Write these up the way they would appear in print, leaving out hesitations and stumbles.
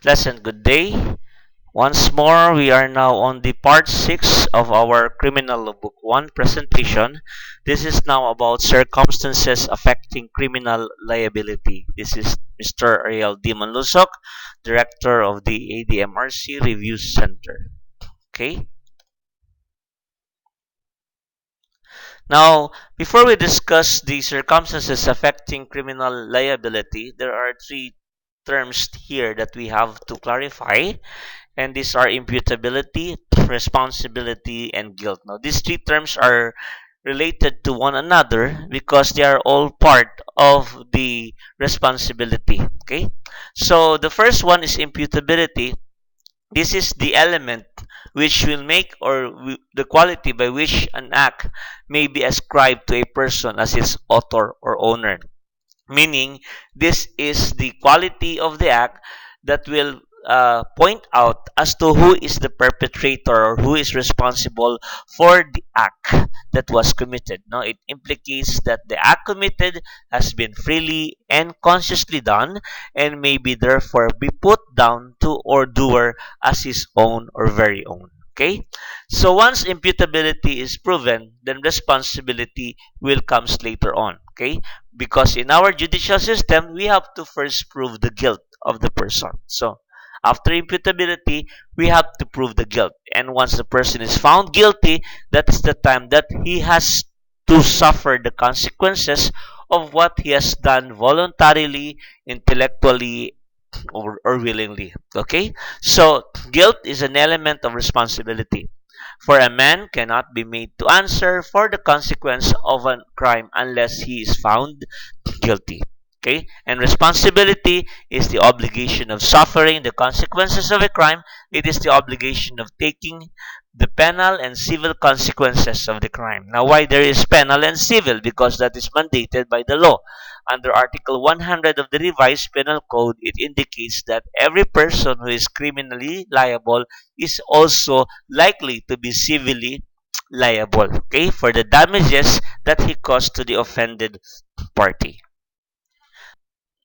Pleasant good day. Once more, we are now on the part 6 of our Criminal Law Book 1 presentation. This is now about circumstances affecting criminal liability. This is Mr. Ariel D. Manlusok, Director of the ADMRC Review Center. Okay? Now, before we discuss the circumstances affecting criminal liability, there are three terms here that we have to clarify, and these are imputability, responsibility, and guilt. Now, these three terms are related to one another because they are all part of the responsibility. Okay, so the first one is imputability. This is the element which will make the quality by which an act may be ascribed to a person as its author or owner. Meaning, this is the quality of the act that will point out as to who is the perpetrator or who is responsible for the act that was committed. Now, it implicates that the act committed has been freely and consciously done and may be therefore be put down to or doer as his own or very own. Okay, so once imputability is proven, then responsibility will comes later on. Okay, because in our judicial system, we have to first prove the guilt of the person. So after imputability, we have to prove the guilt. And once the person is found guilty, that is the time that he has to suffer the consequences of what he has done voluntarily, intellectually, or willingly. Okay? So guilt is an element of responsibility. For a man cannot be made to answer for the consequence of a crime unless he is found guilty. Okay? And responsibility is the obligation of suffering the consequences of a crime. It is the obligation of taking the penal and civil consequences of the crime. Now, why there is penal and civil? Because that is mandated by the law. Under Article 100 of the Revised Penal Code, it indicates that every person who is criminally liable is also likely to be civilly liable, okay, for the damages that he caused to the offended party.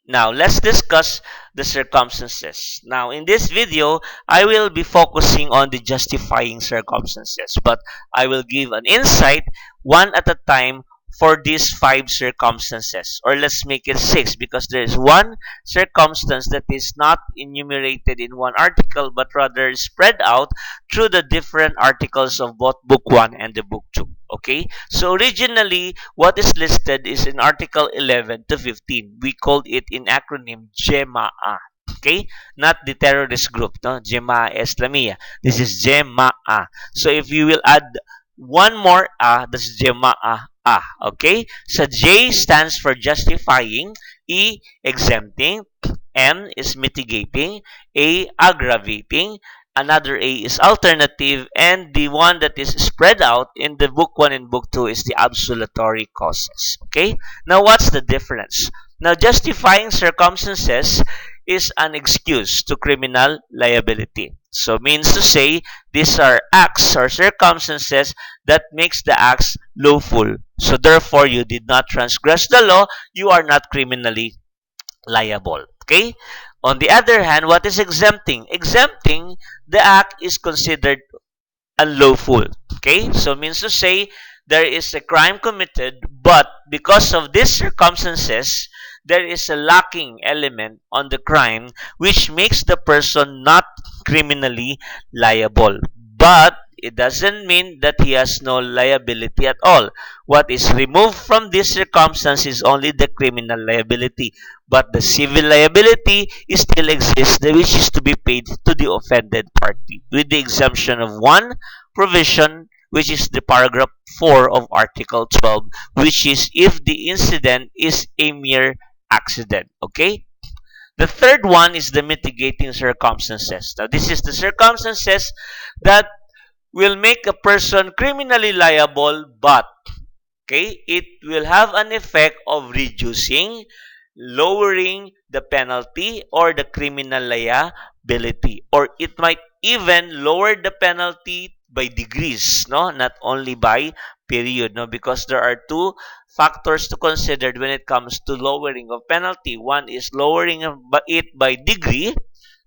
Now, let's discuss the circumstances. Now, in this video, I will be focusing on the justifying circumstances, but I will give an insight one at a time for these 5 circumstances. Or let's make it 6 because there is one circumstance that is not enumerated in one article, but rather spread out through the different articles of both Book 1 and the Book 2. Okay, so originally what is listed is in Article 11 to 15. We called it in acronym JEMAA. Okay, not the terrorist group, no, Jemaah Islamiyah. This is JEMAA. So if you will add one more that's Jemaah. Okay, so J stands for justifying, E exempting, M is mitigating, A aggravating, another A is alternative, and the one that is spread out in the Book 1 and Book 2 is the absolutory causes. Okay? Now, what's the difference? Now, justifying circumstances is an excuse to criminal liability. So, means to say, these are acts or circumstances that makes the acts lawful. So, therefore, you did not transgress the law, you are not criminally liable. Okay? On the other hand, what is exempting? Exempting, the act is considered unlawful. Okay? So means to say there is a crime committed, but because of these circumstances, there is a lacking element on the crime which makes the person not criminally liable. But it doesn't mean that he has no liability at all. What is removed from this circumstance is only the criminal liability, but the civil liability still exists, which is to be paid to the offended party, with the exemption of one provision, which is the paragraph 4 of Article 12, which is if the incident is a mere accident. Okay? The third one is the mitigating circumstances. Now, this is the circumstances that will make a person criminally liable, but okay, it will have an effect of reducing, lowering the penalty or the criminal liability, or it might even lower the penalty by degrees, no, not only by period, no, because there are two factors to consider when it comes to lowering of penalty. One is lowering it by degree,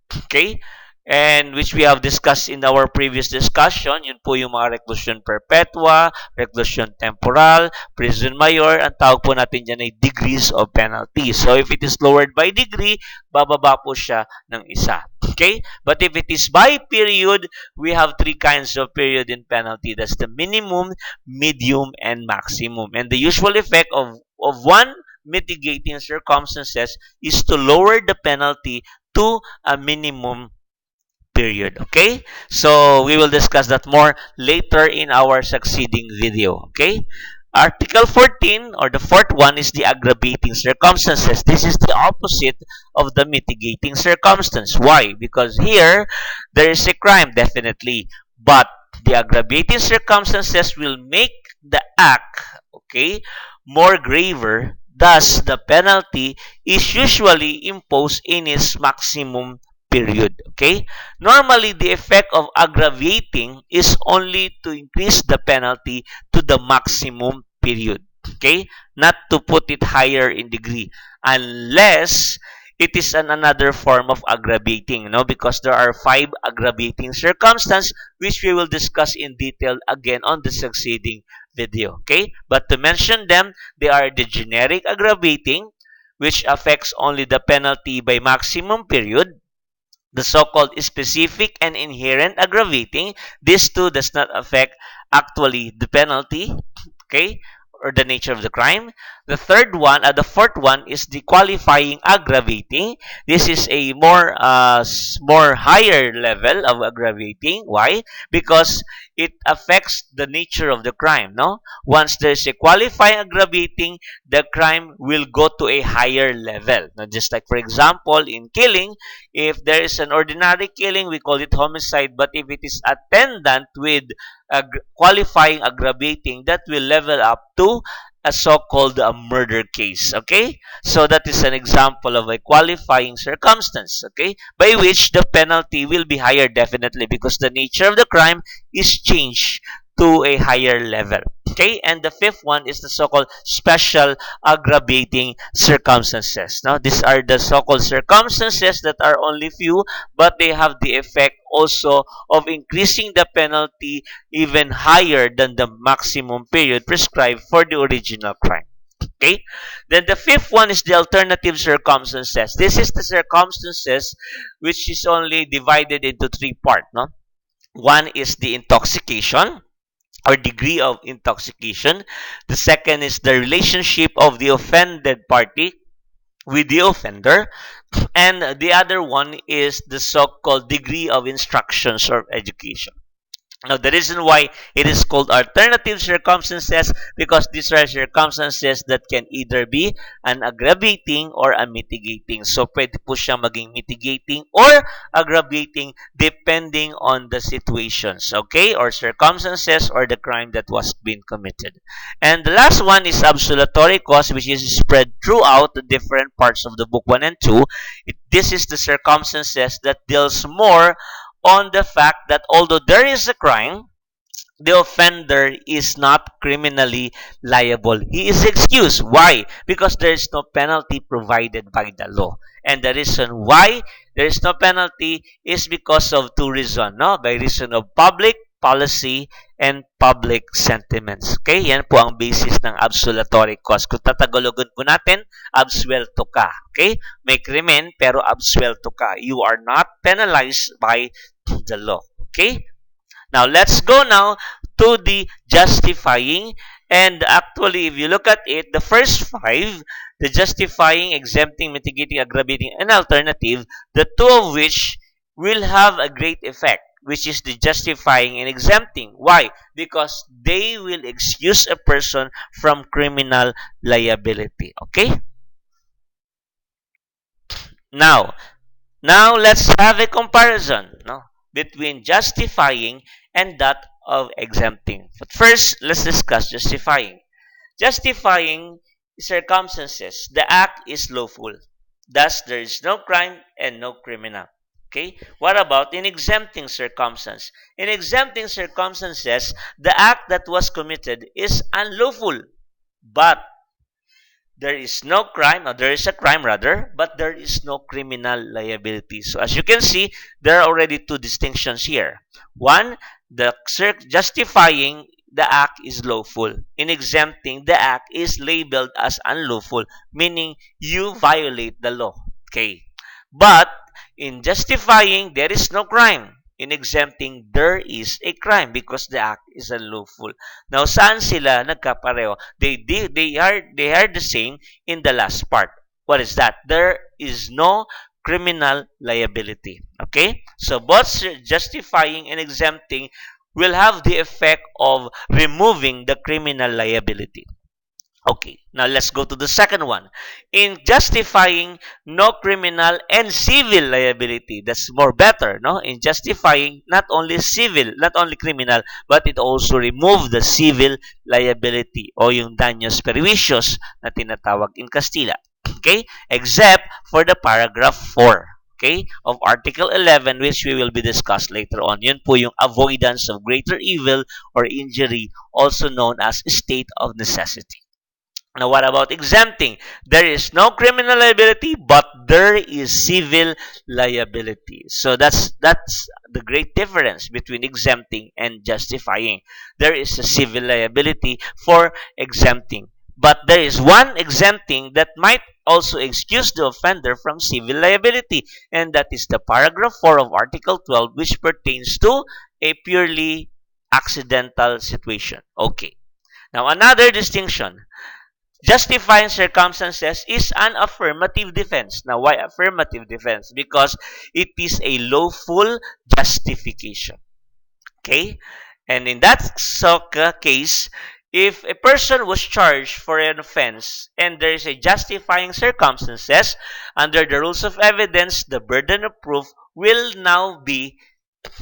Okay? And which we have discussed in our previous discussion, yun po yung mga reclusion perpetua, reclusion temporal, prison mayor, ang tawag po natin dyan ay degrees of penalty. So if it is lowered by degree, bababa po siya ng isa. Okay? But if it is by period, we have three kinds of period in penalty. That's the minimum, medium, and maximum. And the usual effect of one mitigating circumstances is to lower the penalty to a minimum period. Okay? So we will discuss that more later in our succeeding video. Okay? Article 14, or the fourth one, is the aggravating circumstances. This is the opposite of the mitigating circumstance. Why? Because here, there is a crime, definitely. But the aggravating circumstances will make the act, okay, more graver. Thus, the penalty is usually imposed in its maximum period. Okay? Normally, the effect of aggravating is only to increase the penalty to the maximum period. Okay? Not to put it higher in degree. Unless it is another form of aggravating, no? Because there are 5 aggravating circumstances which we will discuss in detail again on the succeeding video. Okay? But to mention them, they are the generic aggravating, which affects only the penalty by maximum period, the so-called specific and inherent aggravating. This too does not affect actually the penalty, okay, or the nature of the crime. The fourth one is the qualifying aggravating. This is a more higher level of aggravating. Why? Because it affects the nature of the crime. No, once there's a qualifying aggravating, the crime will go to a higher level. Now, just like for example, in killing, if there is an ordinary killing, we call it homicide. But if it is attendant with qualifying aggravating, that will level up to a so-called murder case. Okay, so that is an example of a qualifying circumstance, okay, by which the penalty will be higher, definitely, because the nature of the crime is changed to a higher level. Okay, and the fifth one is the so-called special aggravating circumstances. Now, these are the so-called circumstances that are only few, but they have the effect also of increasing the penalty even higher than the maximum period prescribed for the original crime. Okay? Then the fifth one is the alternative circumstances. This is the circumstances which is only divided into three parts. No? One is the intoxication or degree of intoxication. The second is the relationship of the offended party with the offender. And the other one is the so-called degree of instructions or education. Now, the reason why it is called alternative circumstances, because these are circumstances that can either be an aggravating or a mitigating. So, pwede po siya maging mitigating or aggravating depending on the situations, okay, or circumstances or the crime that was being committed. And the last one is absolutory cause, which is spread throughout the different parts of the book 1 and 2. This is the circumstances that deals more on the fact that although there is a crime, the offender is not criminally liable. He is excused. Why? Because there is no penalty provided by the law. And the reason why there is no penalty is because of two reasons. No? By reason of public policy and public sentiments. Okay? Yan po ang basis ng absolutory cause. Kung tatagalogan po natin, absuelto ka. Okay? May krimen pero absuelto ka. You are not penalized by the law. Okay? Now, let's go now to the justifying. And actually, if you look at it, the first 5, the justifying, exempting, mitigating, aggravating, and alternative, the 2 of which will have a great effect, which is the justifying and exempting. Why? Because they will excuse a person from criminal liability. Okay? Now let's have a comparison, no, between justifying and that of exempting. But first, let's discuss justifying. Justifying circumstances. The act is lawful. Thus, there is no crime and no criminal. Okay? What about in exempting circumstance? In exempting circumstances, the act that was committed is unlawful, but There is no crime, or there is a crime rather, but there is no criminal liability. So as you can see, there are already two distinctions here. One, the justifying the act is lawful. In exempting, the act is labeled as unlawful, meaning you violate the law. Okay. But in justifying, there is no crime. In exempting, there is a crime because the act is unlawful. Now, saan sila nagkapareho? They are the same in the last part. What is that? There is no criminal liability. Okay? So both justifying and exempting will have the effect of removing the criminal liability. Okay, now let's go to the second one. In justifying no criminal and civil liability, that's more better, no? In justifying not only civil, not only criminal, but it also remove the civil liability o yung daños perjuicios na tinatawag in Castilla. Okay? Except for the paragraph 4. Okay, of Article 11, which we will be discussed later on. Yun po yung avoidance of greater evil or injury, also known as state of necessity. Now, what about exempting? There is no criminal liability, but there is civil liability. So that's the great difference between exempting and justifying. There is a civil liability for exempting, but there is one exempting that might also excuse the offender from civil liability, and that is the paragraph 4 of Article 12, which pertains to a purely accidental situation. Okay. Now, another distinction. Justifying circumstances is an affirmative defense. Now, why affirmative defense? Because it is a lawful justification. Okay? And in that case, if a person was charged for an offense and there is a justifying circumstances, under the rules of evidence, the burden of proof will now be,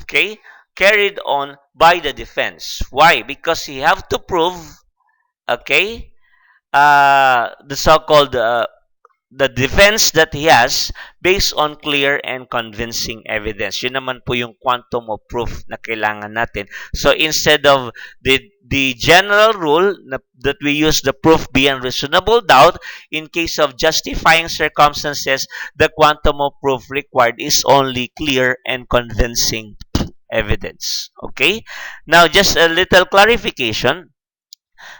okay, carried on by the defense. Why? Because he have to prove, okay, the so-called the defense that he has based on clear and convincing evidence. Yun naman po yung quantum of proof na kailangan natin. So instead of the general rule that we use the proof beyond reasonable doubt, in case of justifying circumstances, the quantum of proof required is only clear and convincing evidence. Okay? Now, just a little clarification.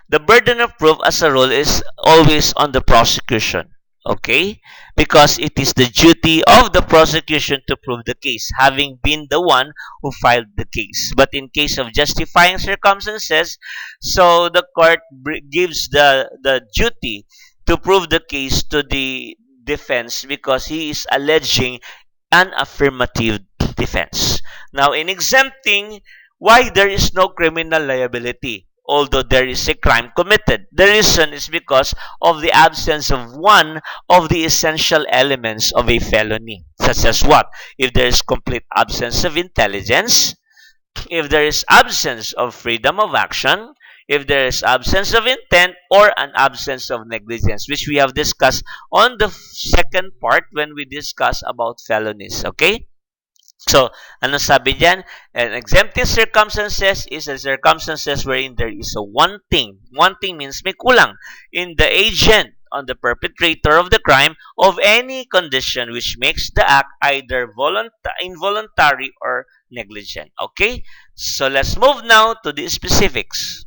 The burden of proof as a rule is always on the prosecution. Okay? Because it is the duty of the prosecution to prove the case, having been the one who filed the case. But in case of justifying circumstances, so the court gives the duty to prove the case to the defense because he is alleging an affirmative defense. Now, in exempting, why there is no criminal liability? Although there is a crime committed. The reason is because of the absence of one of the essential elements of a felony. Such as what? If there is complete absence of intelligence, if there is absence of freedom of action, if there is absence of intent, or an absence of negligence, which we have discussed on the second part when we discuss about felonies. Okay? So, ano sabi dyan? An exempting circumstances is a circumstances wherein there is a one thing. One thing means may kulang in the agent on the perpetrator of the crime of any condition which makes the act either involuntary or negligent. Okay? So, let's move now to the specifics.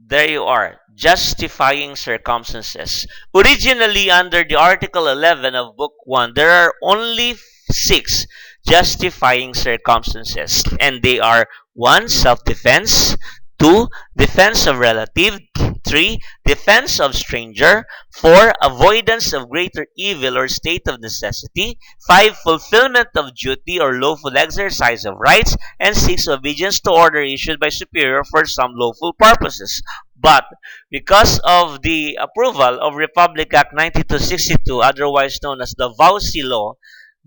There you are, justifying circumstances. Originally, under the Article 11 of Book 1, there are only 6 justifying circumstances. And they are 1. Self-defense, 2. Defense of relative, 3. Defense of stranger, 4. Avoidance of greater evil or state of necessity, 5. Fulfillment of duty or lawful exercise of rights, and 6. Obedience to order issued by superior for some lawful purposes. But because of the approval of Republic Act 9262, otherwise known as the VAUSI law,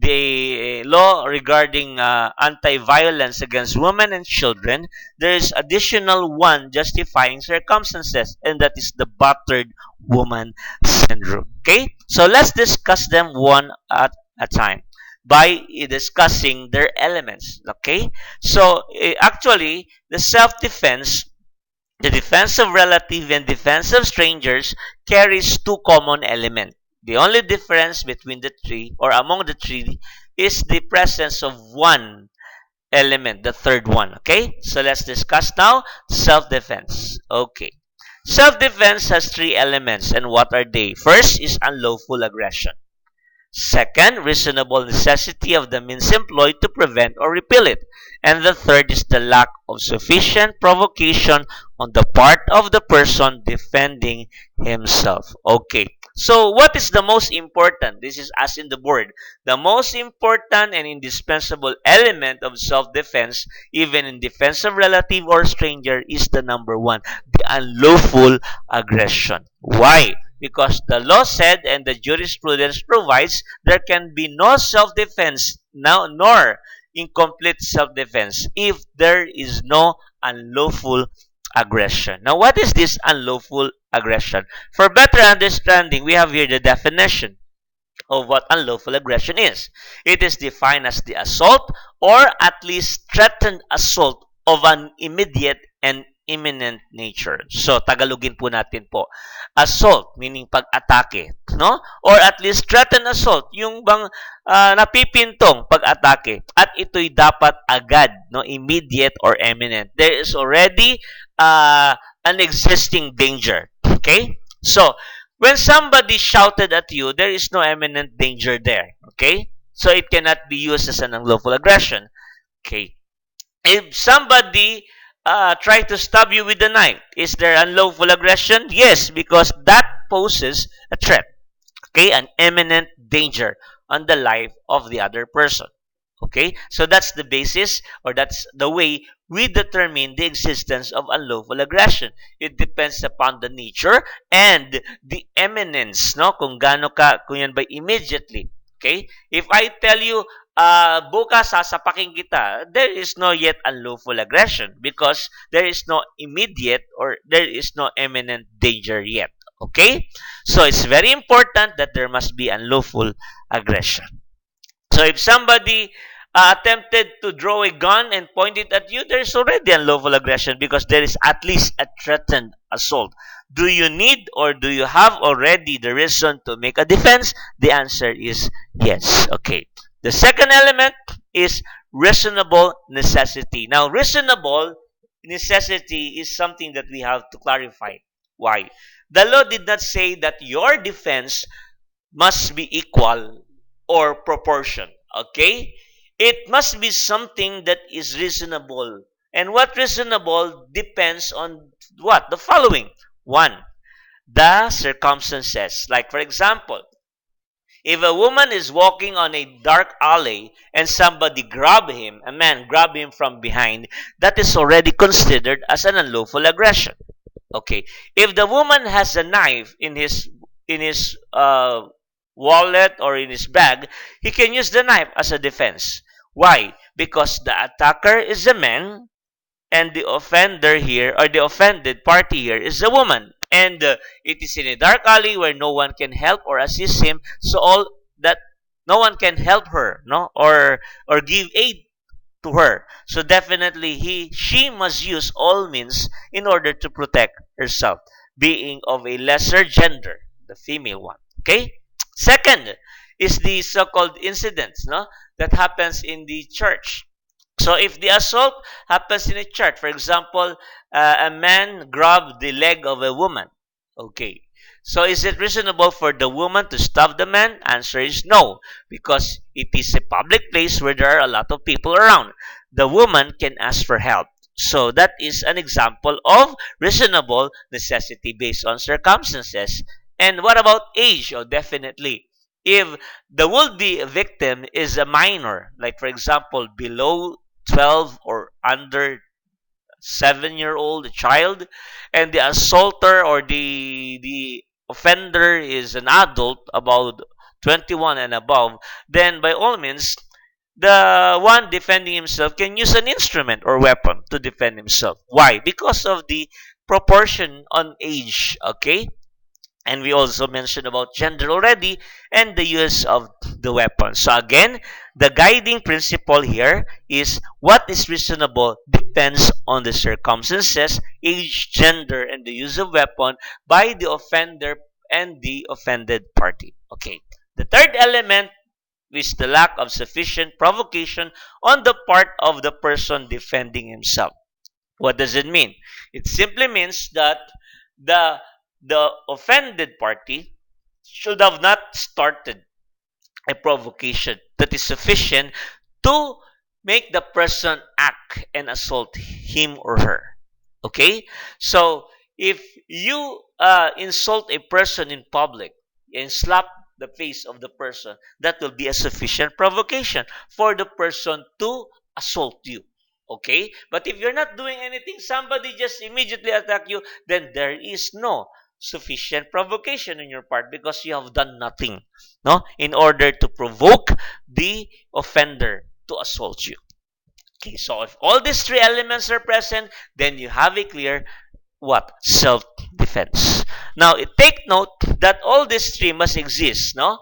the law regarding anti-violence against women and children, there is additional one justifying circumstances, and that is the battered woman syndrome. Okay, so let's discuss them one at a time by discussing their elements. Okay, so actually the self-defense The defense of relative and defense of strangers carries two common elements. The only difference between the three or among the three is the presence of one element, the third one. Okay, so let's discuss now self-defense. Okay, self-defense has three elements, and what are they? First is unlawful aggression. Second, reasonable necessity of the means employed to prevent or repel it. And the third is the lack of sufficient provocation on the part of the person defending himself. Okay. So what is the most important? This is as in the board. The most important and indispensable element of self-defense, even in defense of relative or stranger, is the number one, the unlawful aggression. Why? Because the law said and the jurisprudence provides there can be no self-defense now nor incomplete self-defense if there is no unlawful aggression. Now, what is this unlawful aggression? For better understanding, we have here the definition of what unlawful aggression is. It is defined as the assault or at least threatened assault of an immediate and imminent nature. So, Tagalogin po natin po. Assault, meaning pag-atake, no? Or at least threatened assault, yung bang napipintong pag-atake. At ito'y dapat agad, no? Immediate or imminent. There is already an existing danger. Okay? So, when somebody shouted at you, there is no imminent danger there. Okay? So, it cannot be used as an unlawful aggression. Okay? If somebody try to stab you with a knife, is there unlawful aggression? Yes, because that poses a threat, okay, an imminent danger on the life of the other person. Okay, so that's the basis or that's the way we determine the existence of unlawful aggression. It depends upon the nature and the eminence, no? Kung gaano ka, kung yan ba immediately. Okay? If I tell you, bukas sasapakin kita, there is no yet unlawful aggression because there is no immediate or there is no imminent danger yet. Okay? So it's very important that there must be unlawful aggression. So if somebody attempted to draw a gun and point it at you, there's already unlawful aggression because there is at least a threatened assault. Do you need or do you have already the reason to make a defense? The answer is yes. Okay. The second element is reasonable necessity. Now, reasonable necessity is something that we have to clarify. Why? The law did not say that your defense must be equal or proportion. Okay? It must be something that is reasonable. And what reasonable depends on what? The following. One, the circumstances. Like, for example, if a woman is walking on a dark alley and somebody grab him, a man grab him from behind, that is already considered as an unlawful aggression. Okay. If the woman has a knife in his wallet or in his bag, he can use the knife as a defense. Why? Because the attacker is a man and the offender here or the offended party here is a woman. And it is in a dark alley where no one can help or assist him, so all that no one can help her, no, or give aid to her. So definitely she must use all means in order to protect herself, being of a lesser gender, the female one. Okay? Second is the so-called incidents, no, that happens in the church. So if the assault happens in a church, for example, a man grabbed the leg of a woman. Okay. So is it reasonable for the woman to stab the man? Answer is no, because it is a public place where there are a lot of people around. The woman can ask for help. So that is an example of reasonable necessity based on circumstances. And what about age? Oh, definitely. If the would-be victim is a minor, like for example, below 12 or under 7-year-old child, and the assaulter or the offender is an adult about 21 and above, then by all means, the one defending himself can use an instrument or weapon to defend himself. Why? Because of the proportion on age. Okay? And we also mentioned about gender already and the use of the weapon. So again, the guiding principle here is what is reasonable depends on the circumstances, age, gender, and the use of weapon by the offender and the offended party. Okay. The third element is the lack of sufficient provocation on the part of the person defending himself. What does it mean? It simply means that the the offended party should have not started a provocation that is sufficient to make the person act and assault him or her. Okay? So, if you insult a person in public and slap the face of the person, that will be a sufficient provocation for the person to assault you. Okay? But if you're not doing anything, somebody just immediately attack you, then there is no sufficient provocation on your part because you have done nothing, no, in order to provoke the offender to assault you. Okay, so if all these three elements are present, then you have a clear what? Self-defense. Now, take note that all these three must exist, no?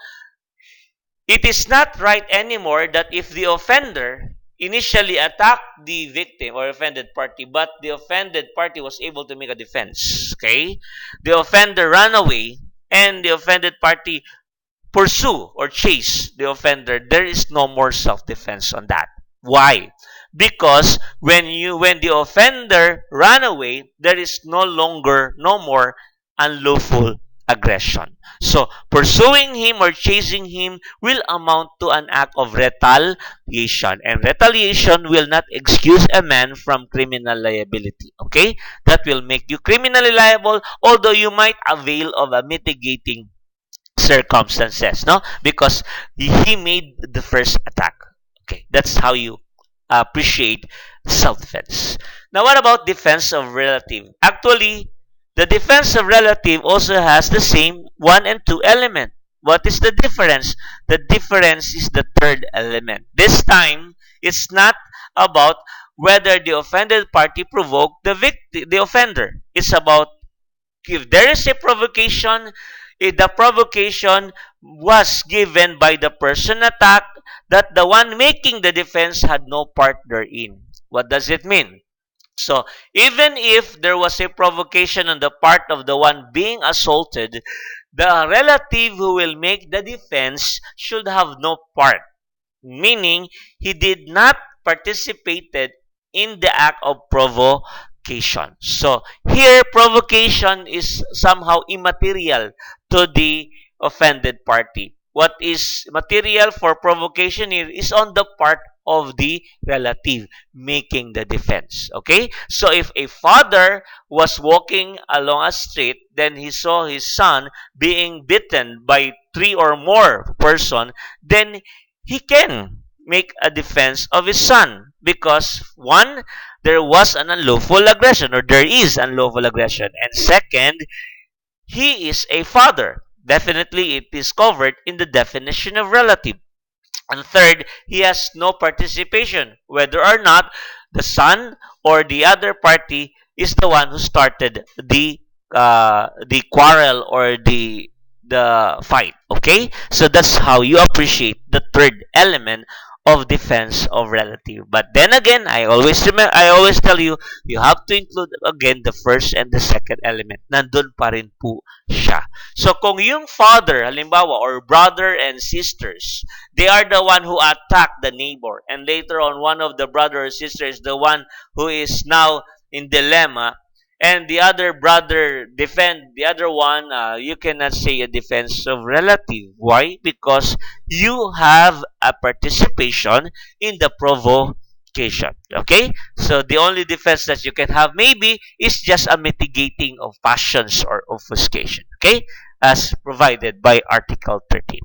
It is not right anymore that if the offender initially attacked the victim or offended party, but the offended party was able to make a defense, okay? The offender ran away and the offended party pursue or chase the offender, there is no more self-defense on that. Why? Because when the offender ran away, there is no more unlawful aggression. So pursuing him or chasing him will amount to an act of retaliation. And retaliation will not excuse a man from criminal liability. Okay? That will make you criminally liable, although you might avail of a mitigating circumstances, no, because he made the first attack. Okay, that's how you appreciate self-defense. Now, what about defense of relative? Actually, the defense of relative also has the same 1 and 2 element. What is the difference? The difference is the third element. This time, it's not about whether the offended party provoked the offender. It's about if there is a provocation, if the provocation was given by the person attacked, that the one making the defense had no part therein. What does it mean? So, even if there was a provocation on the part of the one being assaulted, the relative who will make the defense should have no part, meaning he did not participated in the act of provocation. So here provocation is somehow immaterial to the offended party. What is material for provocation here is on the part of the relative making the defense. Okay? So if a father was walking along a street, then he saw his son being beaten by 3 or more person, then he can make a defense of his son because one, there was an unlawful aggression or there is unlawful aggression, and second, he is a father. Definitely, it is covered in the definition of relative. And third, he has no participation, whether or not the son or the other party is the one who started the quarrel or the fight. Okay, so that's how you appreciate the third element of defense of relative. But then again, I always tell you, you have to include again the first and the second element. Nandun pa rin po siya. So kung yung father, halimbawa, or brother and sisters, they are the one who attacked the neighbor, and later on one of the brother or sister is the one who is now in dilemma, and the other brother defend the other one, you cannot say a defense of relative. Why? Because you have a participation in the provocation. Okay? So the only defense that you can have maybe is just a mitigating of passions or obfuscation. Okay? As provided by Article 13.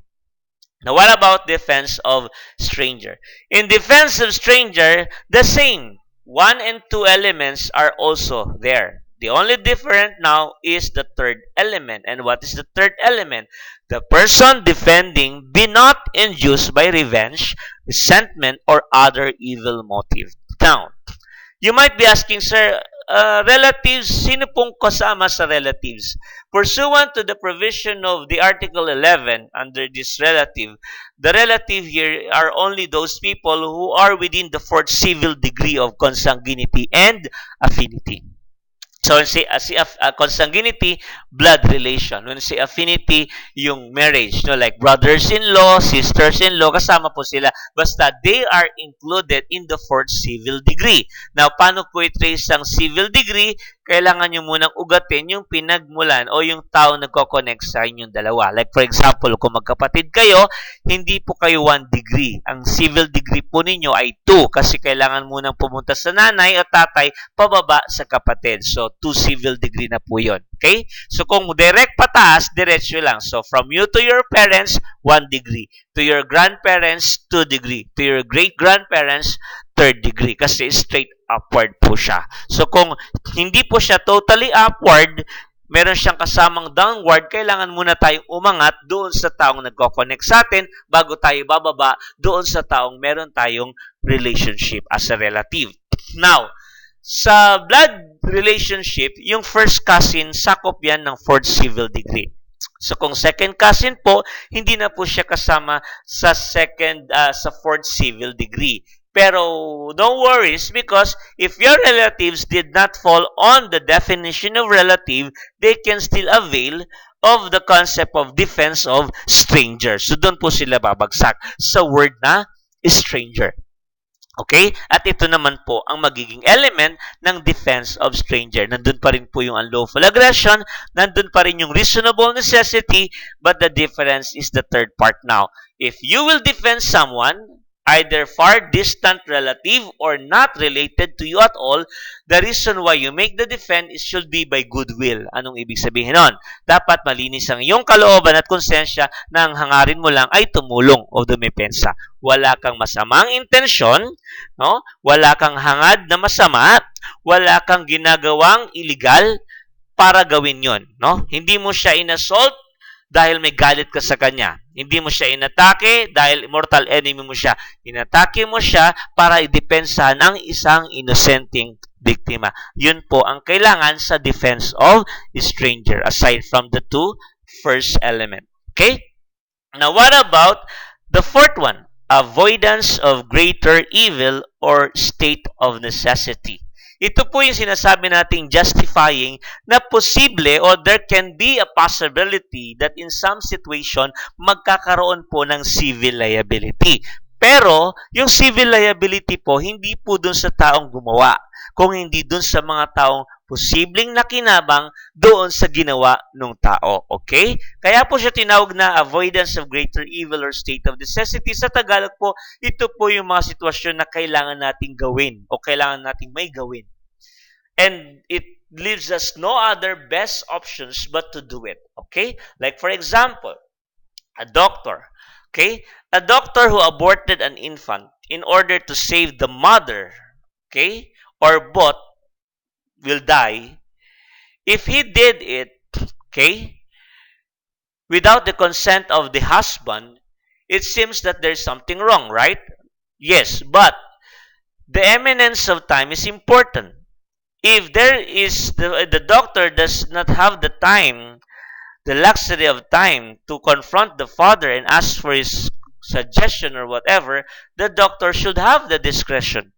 Now, what about defense of stranger? In defense of stranger, the same 1 and 2 elements are also there. The only different now is the third element. And what is the third element? The person defending be not induced by revenge, resentment, or other evil motive. Now, you might be asking, sir, relatives, sino pong kasama sa relatives? Pursuant to the provision of the Article 11 under this relative, the relative here are only those people who are within the fourth civil degree of consanguinity and affinity. So, when consanguinity, blood relation. When say affinity, yung marriage. No? Like brothers-in-law, sisters-in-law, kasama po sila. Basta they are included in the fourth civil degree. Now, paano po i-trace ang civil degree? Kailangan nyo munang ugatin yung pinagmulan o yung tao nagko-connect sa inyong dalawa. Like for example, kung magkapatid kayo, hindi po kayo 1 degree. Ang civil degree po ninyo ay 2 kasi kailangan munang pumunta sa nanay o tatay pababa sa kapatid. So, 2 civil degree na po yun. Okay? So, kung direct pataas, diretso lang. So, from you to your parents, 1 degree. To your grandparents, 2 degree. To your great-grandparents, 3rd degree. Kasi straight upward po siya. So, kung hindi po siya totally upward, meron siyang kasamang downward, kailangan muna tayong umangat doon sa taong nagko-connect sa atin bago tayo bababa doon sa taong meron tayong relationship as a relative. Now, sa blood relationship, yung first cousin, sakop yan ng fourth civil degree. So kung second cousin po, hindi na po siya kasama sa sa fourth civil degree. Pero no worries because if your relatives did not fall on the definition of relative, they can still avail of the concept of defense of stranger. So doon po sila babagsak sa word na stranger. Okay? At ito naman po ang magiging element ng defense of stranger. Nandun pa rin po yung unlawful aggression, nandun pa rin yung reasonable necessity, but the difference is the third part now. If you will defend someone, either far distant relative or not related to you at all, the reason why you make the defense should be by goodwill. Anong ibig sabihin nun? Dapat malinis ang iyong kalooban at konsensya na ang hangarin mo lang ay tumulong o dumepensa. Wala kang masamang intensyon, no? Wala kang hangad na masama, wala kang ginagawang illegal para gawin yon, no? Hindi mo siya inassault dahil may galit ka sa kanya. Hindi mo siya inatake dahil mortal enemy mo siya. Inatake mo siya para idepensahan ang isang inosenteng biktima. Yun po ang kailangan sa defense of stranger aside from the two first element. Okay? Now, what about the fourth one? Avoidance of greater evil or state of necessity. Ito po yung sinasabi nating justifying na posible or there can be a possibility that in some situation magkakaroon po ng civil liability. Pero yung civil liability po hindi po dun sa taong gumawa, kung hindi dun sa mga taong posibleng nakinabang doon sa ginawa ng tao. Okay? Kaya po siya tinawag na avoidance of greater evil or state of necessity. Sa Tagalog po, ito po yung mga sitwasyon na kailangan nating gawin o kailangan nating may gawin. And it leaves us no other best options but to do it. Okay? Like for example, a doctor. Okay? A doctor who aborted an infant in order to save the mother, okay, or both will die. If he did it, okay, without the consent of the husband, it seems that there's something wrong, right? Yes, but the eminence of time is important. If there is the doctor does not have the time, the luxury of time to confront the father and ask for his suggestion or whatever, the doctor should have the discretion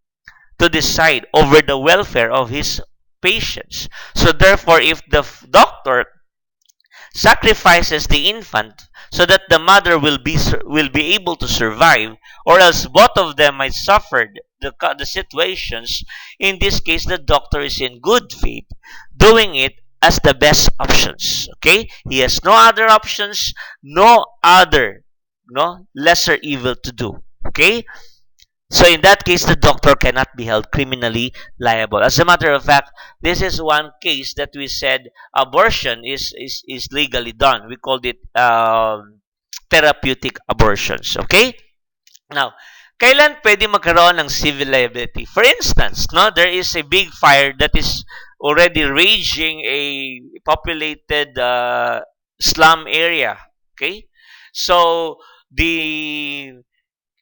to decide over the welfare of his patients. So therefore, if the doctor sacrifices the infant so that the mother will be able to survive, or else both of them might suffer the situations, in this case the doctor is in good faith doing it as the best options. Okay, he has no other options, no other lesser evil to do. Okay, so in that case, the doctor cannot be held criminally liable. As a matter of fact, this is one case that we said abortion is legally done. We called it therapeutic abortions. Okay? Now, kailan pwede magkaroon ng civil liability? For instance, there is a big fire that is already raging a populated slum area. Okay? So, the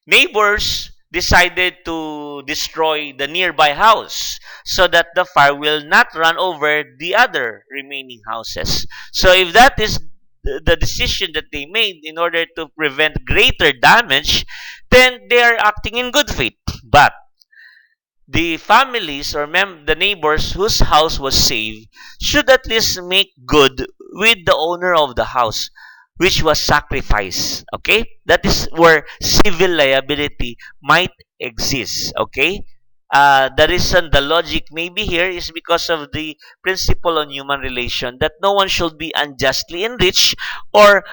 neighbors decided to destroy the nearby house so that the fire will not run over the other remaining houses. So if that is the decision that they made in order to prevent greater damage, then they are acting in good faith. But the families or the neighbors whose house was saved should at least make good with the owner of the house which was sacrificed. Okay, that is where civil liability might exist. Okay, the reason, the logic maybe here is because of the principle on human relation, that no one should be unjustly enriched or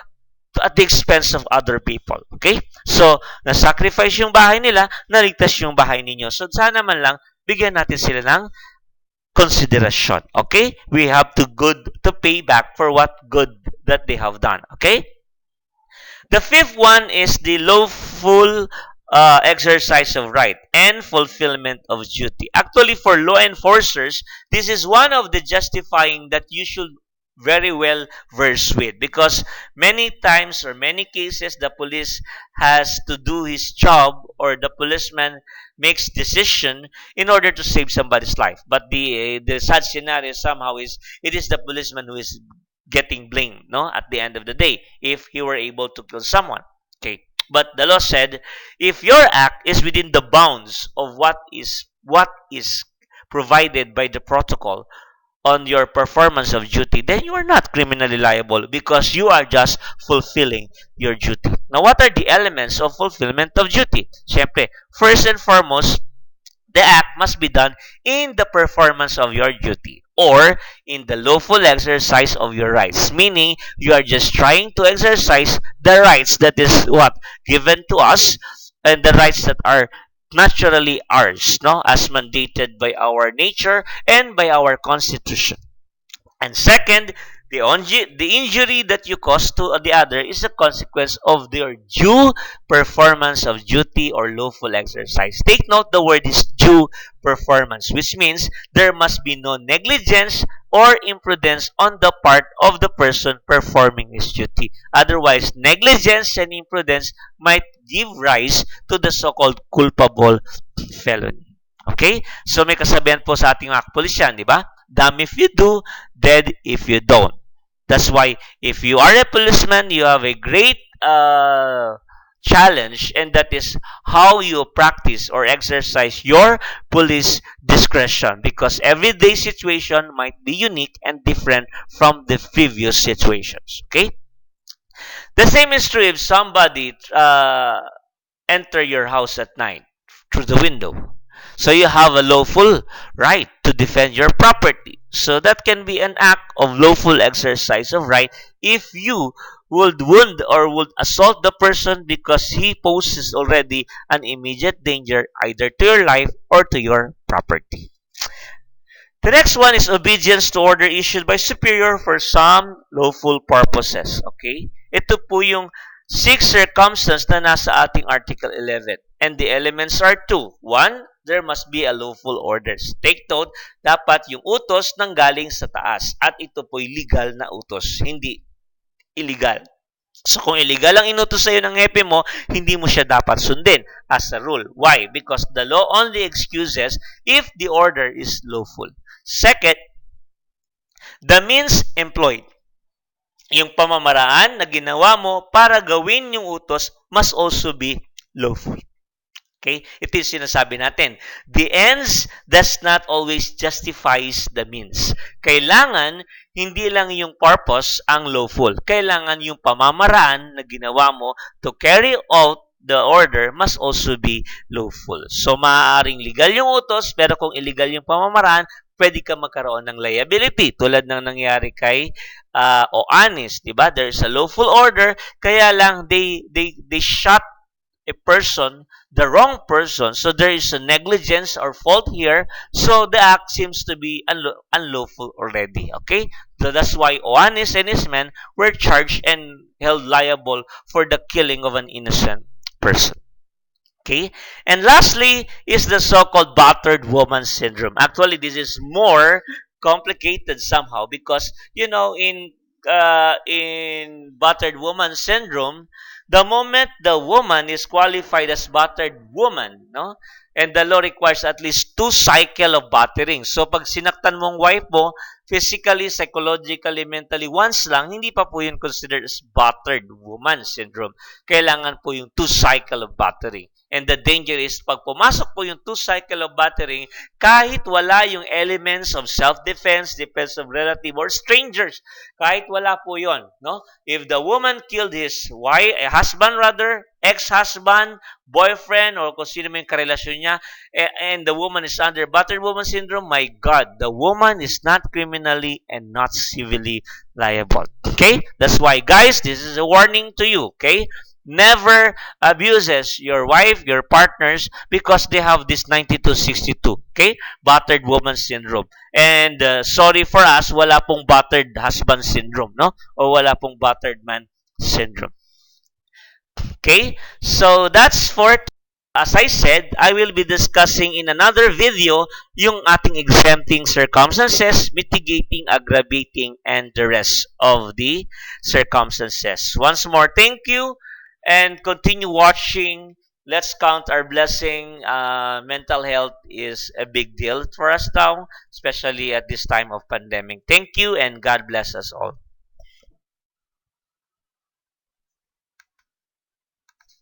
at the expense of other people. Okay? So, na-sacrifice yung bahay nila, naligtas yung bahay ninyo. So, sana man lang, bigyan natin sila ng consideration. Okay? We have to pay back for what good that they have done. Okay? The fifth one is the lawful exercise of right and fulfillment of duty. Actually, for law enforcers, this is one of the justifying that you should very well verse with, because many times or many cases the police has to do his job, or the policeman makes decision in order to save somebody's life, but the sad scenario somehow is it is the policeman who is getting blamed, no, at the end of the day, if he were able to kill someone. Okay, but the law said if your act is within the bounds of what is provided by the protocol on your performance of duty, then you are not criminally liable because you are just fulfilling your duty. Now, what are the elements of fulfillment of duty? Siyempre, first and foremost, the act must be done in the performance of your duty or in the lawful exercise of your rights. Meaning, you are just trying to exercise the rights that is what? Given to us, and the rights that are naturally ours, no? As mandated by our nature and by our constitution. And second, the injury that you cause to the other is a consequence of their due performance of duty or lawful exercise. Take note, the word is due performance, which means there must be no negligence or imprudence on the part of the person performing his duty. Otherwise, negligence and imprudence might give rise to the so-called culpable felony. Okay? So may kasabihan po sa ating mga kapulisyan, di ba? Damn if you do, dead if you don't. That's why if you are a policeman, you have a great challenge, and that is how you practice or exercise your police discretion, because everyday situation might be unique and different from the previous situations. Okay? The same is true if somebody enter your house at night through the window. So you have a lawful right to defend your property. So that can be an act of lawful exercise of right if you would wound or would assault the person because he poses already an immediate danger either to your life or to your property. The next one is obedience to order issued by superior for some lawful purposes. Okay? Ito po yung six circumstances na nasa ating Article 11. And the elements are two. One, there must be a lawful orders. Take note, dapat yung utos nanggaling sa taas. At ito po'y legal na utos, hindi illegal. So kung illegal ang inutos sa'yo ng hepe mo, hindi mo siya dapat sundin as a rule. Why? Because the law only excuses if the order is lawful. Second, the means employed. Yung pamamaraan na ginawa mo para gawin yung utos must also be lawful. Okay? Ito yung sinasabi natin. The ends does not always justifies the means. Kailangan, hindi lang yung purpose ang lawful. Kailangan yung pamamaraan na ginawa mo to carry out the order must also be lawful. So, maaaring legal yung utos, pero kung illegal yung pamamaraan, pwede ka magkaroon ng liability. Tulad ng nangyari kay Oanis, di ba? There's a lawful order, kaya lang they shot a person, the wrong person. So there is a negligence or fault here. So the act seems to be unlawful already. Okay? So that's why Oanis and his men were charged and held liable for the killing of an innocent person. Okay? And lastly is the so-called battered woman syndrome. Actually, this is more complicated somehow because, in battered woman syndrome, The moment the woman is qualified as battered woman, no? And the law requires at least 2 cycle of battering. So pag sinaktan mong wife mo, physically, psychologically, mentally, once lang, hindi pa po yun considered as battered woman syndrome. Kailangan po yung 2 cycle of battering. And the danger is, pag pumasok po yung 2 cycle of battering, kahit wala yung elements of self-defense, defense of relative, or strangers, kahit wala po yon, no? If the woman killed his wife, husband rather, ex-husband, boyfriend, or kung sino man yung karelasyon niya, and the woman is under battered woman syndrome, my God, the woman is not criminally and not civilly liable. Okay? That's why, guys, this is a warning to you. Okay? Never abuses your wife, your partners, because they have this 9262, okay? Battered woman syndrome. And sorry for us, wala pong battered husband syndrome, no? O wala pong battered man syndrome. Okay? So that's for, as I said, I will be discussing in another video yung ating exempting circumstances, mitigating, aggravating, and the rest of the circumstances. Once more, thank you and continue watching. Let's count our blessing. Mental health is a big deal for us now, especially at this time of pandemic. Thank you and God bless us all.